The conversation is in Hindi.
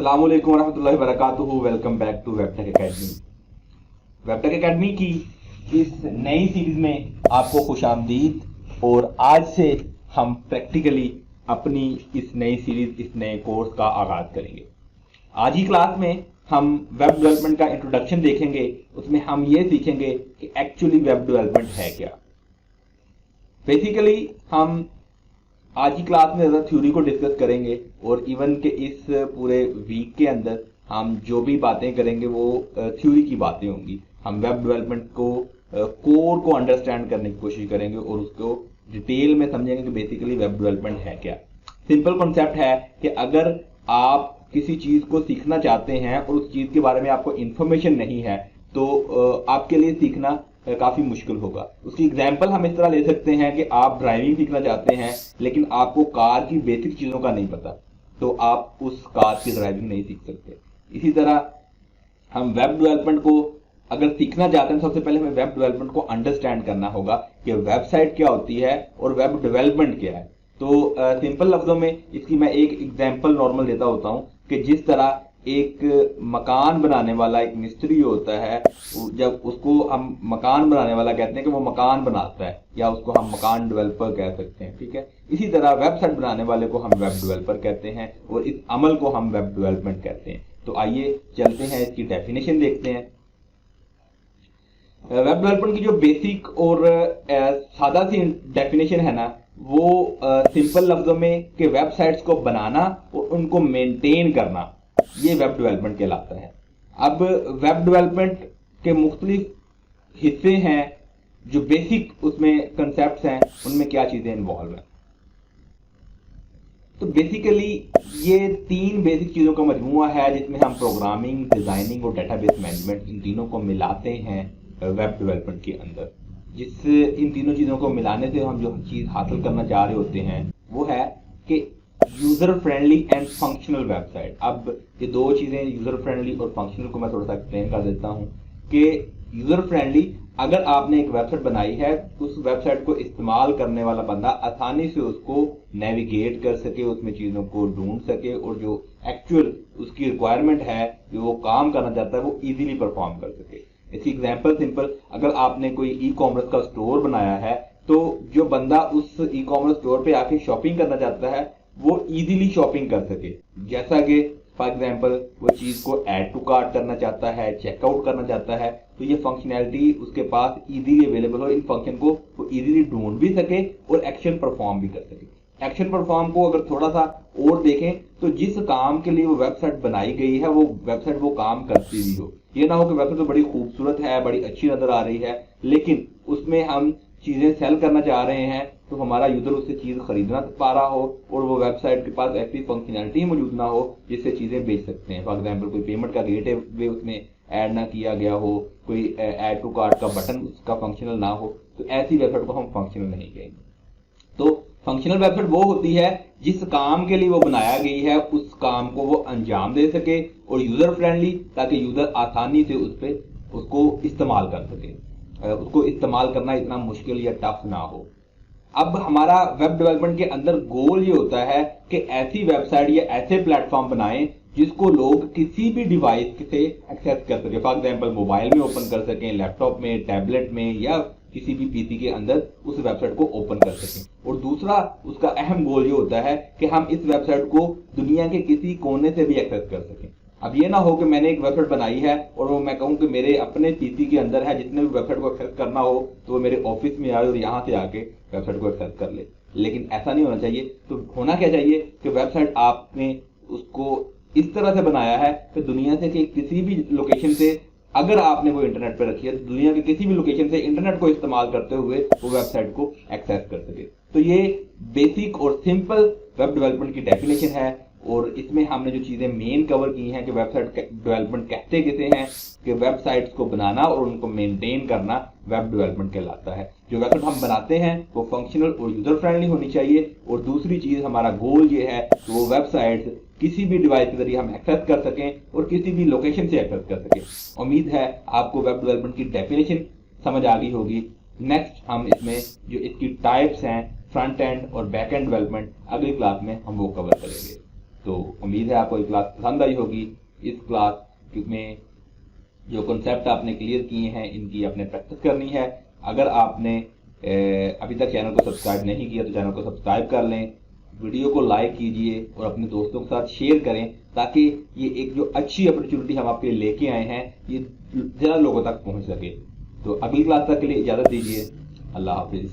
अस्सलाम वालेकुम रहमतुल्लाहि व बरकातुहू। वेलकम बैक टू वेबटेक एकेडमी। वेबटेक एकेडमी की इस नई सीरीज में आपको खुशामदीद। और आज से हम प्रैक्टिकली अपनी इस नई सीरीज, इस नए कोर्स का आगाज करेंगे। आज ही क्लास में हम वेब डेवलपमेंट का इंट्रोडक्शन देखेंगे। उसमें हम ये सीखेंगे कि एक्चुअली वेब डेवलपमेंट है क्या। बेसिकली हम आज की क्लास में ज़्यादा थ्योरी को डिस्कस करेंगे और इवन के इस पूरे वीक के अंदर हम जो भी बातें करेंगे वो थ्योरी की बातें होंगी। हम वेब डेवलपमेंट को कोर को अंडरस्टैंड करने की कोशिश करेंगे और उसको डिटेल में समझेंगे कि बेसिकली वेब डेवलपमेंट है क्या। सिंपल कॉन्सेप्ट है कि अगर आप किसी चीज़ को सीखना चाहते हैं और उस चीज़ के बारे में आपको इंफॉर्मेशन नहीं है तो आपके लिए सीखना काफी मुश्किल होगा। उसकी एग्जाम्पल हम इस तरह ले सकते हैं कि आप ड्राइविंग सीखना चाहते हैं लेकिन आपको कार की बेसिक चीजों का नहीं पता, तो आप उस कार की ड्राइविंग नहीं सीख सकते। इसी तरह हम वेब डेवलपमेंट को अगर सीखना चाहते हैं, सबसे पहले हमें वेब डेवलपमेंट को अंडरस्टैंड करना होगा कि वेबसाइट क्या होती है और वेब डेवलपमेंट क्या है। तो सिंपल लफ्जों में इसकी मैं एक एग्जाम्पल नॉर्मल देता होता हूं कि जिस तरह एक मकान बनाने वाला एक मिस्त्री होता है, जब उसको हम मकान बनाने वाला कहते हैं कि वो मकान बनाता है, या उसको हम मकान डेवलपर कह सकते हैं, ठीक है। इसी तरह वेबसाइट बनाने वाले को हम वेब डेवलपर कहते हैं और इस अमल को हम वेब डेवलपमेंट कहते हैं। तो आइए चलते हैं, इसकी डेफिनेशन देखते हैं। वेब डेवलपमेंट की जो बेसिक और सादा सी डेफिनेशन है ना, वो सिंपल लफ्जों में कि वेबसाइट्स को बनाना और उनको मेंटेन करना, ये वेब डेवलपमेंट कहलाता है। अब वेब डेवलपमेंट के मुख्तलिफ हिस्से हैं, जो बेसिक उसमें कंसेप्ट्स हैं, उनमें क्या चीजें इन्वॉल्व हैं। तो बेसिकली ये तीन बेसिक चीजों का मजमूआ है जिसमें हम प्रोग्रामिंग, डिजाइनिंग और डेटाबेस मैनेजमेंट, इन तीनों को मिलाते हैं वेब डेवलपमेंट के अंदर। जिस इन तीनों चीजों को मिलाने से हम जो चीज हासिल करना चाह रहे होते हैं वो है कि user friendly and functional website. अब ये दो चीजें, यूजर फ्रेंडली और फंक्शनल, को मैं थोड़ा सा एक्सप्लेन कर देता हूं कि यूजर फ्रेंडली, अगर आपने एक वेबसाइट बनाई है, उस वेबसाइट को इस्तेमाल करने वाला बंदा आसानी से उसको नेविगेट कर सके, उसमें चीजों को ढूंढ सके और जो एक्चुअल उसकी रिक्वायरमेंट है, जो वो काम करना चाहता है, वो इजीली परफॉर्म कर सके। इसकी एग्जांपल सिंपल, अगर आपने कोई ई कॉमर्स का स्टोर बनाया है तो जो बंदा उस ई कॉमर्स स्टोर पे आके शॉपिंग करना चाहता है वो इजीली शॉपिंग कर सके। जैसा कि फॉर एग्जांपल वो चीज को ऐड टू कार्ट करना चाहता है, चेकआउट करना चाहता है, तो ये फंक्शनैलिटी उसके पास इजीली अवेलेबल हो, इन फंक्शन को वो इजीली ढूंढ भी सके और एक्शन परफॉर्म भी कर सके। एक्शन परफॉर्म को अगर थोड़ा सा और देखें तो जिस काम के लिए वो वेबसाइट बनाई गई है वो वेबसाइट वो काम करती भी हो। ये ना हो कि वेबसाइट तो बड़ी खूबसूरत है, बड़ी अच्छी नजर आ रही है, लेकिन उसमें हम चीजें सेल करना चाह रहे हैं तो हमारा यूजर उससे चीज खरीदना पा रहा हो और वो वेबसाइट के पास ऐसी फंक्शनैलिटी मौजूद ना हो जिससे चीजें बेच सकते हैं। फॉर एग्जाम्पल कोई पेमेंट का गेट वे उसमें ऐड ना किया गया हो, कोई ऐड टू कार्ट का बटन उसका फंक्शनल ना हो, तो ऐसी वेबसाइट को हम फंक्शनल नहीं कहेंगे। तो फंक्शनल वेबसाइट वो होती है जिस काम के लिए वो बनाया गई है उस काम को वो अंजाम दे सके, और यूजर फ्रेंडली, ताकि यूजर आसानी से उस पे उसको इस्तेमाल कर सके, उसको इस्तेमाल करना इतना मुश्किल या टफ ना हो। अब हमारा वेब डेवलपमेंट के अंदर गोल ये होता है कि ऐसी वेबसाइट या ऐसे प्लेटफॉर्म बनाएं जिसको लोग किसी भी डिवाइस से एक्सेस कर सके। फॉर एग्जांपल मोबाइल में ओपन कर सकें, लैपटॉप में, टैबलेट में, या किसी भी पीसी के अंदर उस वेबसाइट को ओपन कर सकें। और दूसरा उसका अहम गोल ये होता है कि हम इस वेबसाइट को दुनिया के किसी कोने से भी एक्सेस कर सकें। अब ये ना हो कि मैंने एक वेबसाइट बनाई है और वो मैं कहूं कि मेरे अपने पीसी के अंदर है, जितने भी वेबसाइट को एक्सेस करना हो तो वो मेरे ऑफिस में आए और यहाँ से आके वेबसाइट को एक्सेस कर ले। लेकिन ऐसा नहीं होना चाहिए। तो होना क्या चाहिए कि वेबसाइट आपने उसको इस तरह से बनाया है कि दुनिया से किसी भी लोकेशन से, अगर आपने वो इंटरनेट पर रखी है तो दुनिया के किसी भी लोकेशन से इंटरनेट को इस्तेमाल करते हुए वो वेबसाइट को एक्सेस कर सके। तो ये बेसिक और सिंपल वेब डेवलपमेंट की डेफिनेशन है और इसमें हमने जो चीजें मेन कवर की हैं कि वेबसाइट डेवलपमेंट कहते किसे हैं, कि वेबसाइट्स को बनाना और उनको मेंटेन करना वेब डेवलपमेंट कहलाता है। जो वेबसाइट हम बनाते हैं वो फंक्शनल और यूजर फ्रेंडली होनी चाहिए, और दूसरी चीज हमारा गोल ये है कि वो वेबसाइट्स किसी भी डिवाइस के जरिए हम एक्सेस कर सकें और किसी भी लोकेशन से एक्सेस कर सकें। उम्मीद है आपको वेब डेवलपमेंट की डेफिनेशन समझ आ गई होगी। नेक्स्ट हम इसमें जो इसकी टाइप्स हैं, फ्रंट एंड और बैक एंड डेवलपमेंट, अगली क्लास में हम वो कवर करेंगे। तो उम्मीद है आपको ये क्लास पसंद आई होगी। इस क्लास में जो कॉन्सेप्ट आपने क्लियर किए हैं इनकी आपने प्रैक्टिस करनी है। अगर आपने अभी तक चैनल को सब्सक्राइब नहीं किया तो चैनल को सब्सक्राइब कर लें, वीडियो को लाइक कीजिए और अपने दोस्तों के साथ शेयर करें, ताकि ये एक जो अच्छी अपॉर्चुनिटी हम आपके लिए लेके आए हैं ये ज़्यादा लोगों तक पहुंच सके। तो अगली क्लास तक के लिए इजाज़त दीजिए। अल्लाह हाफिज़।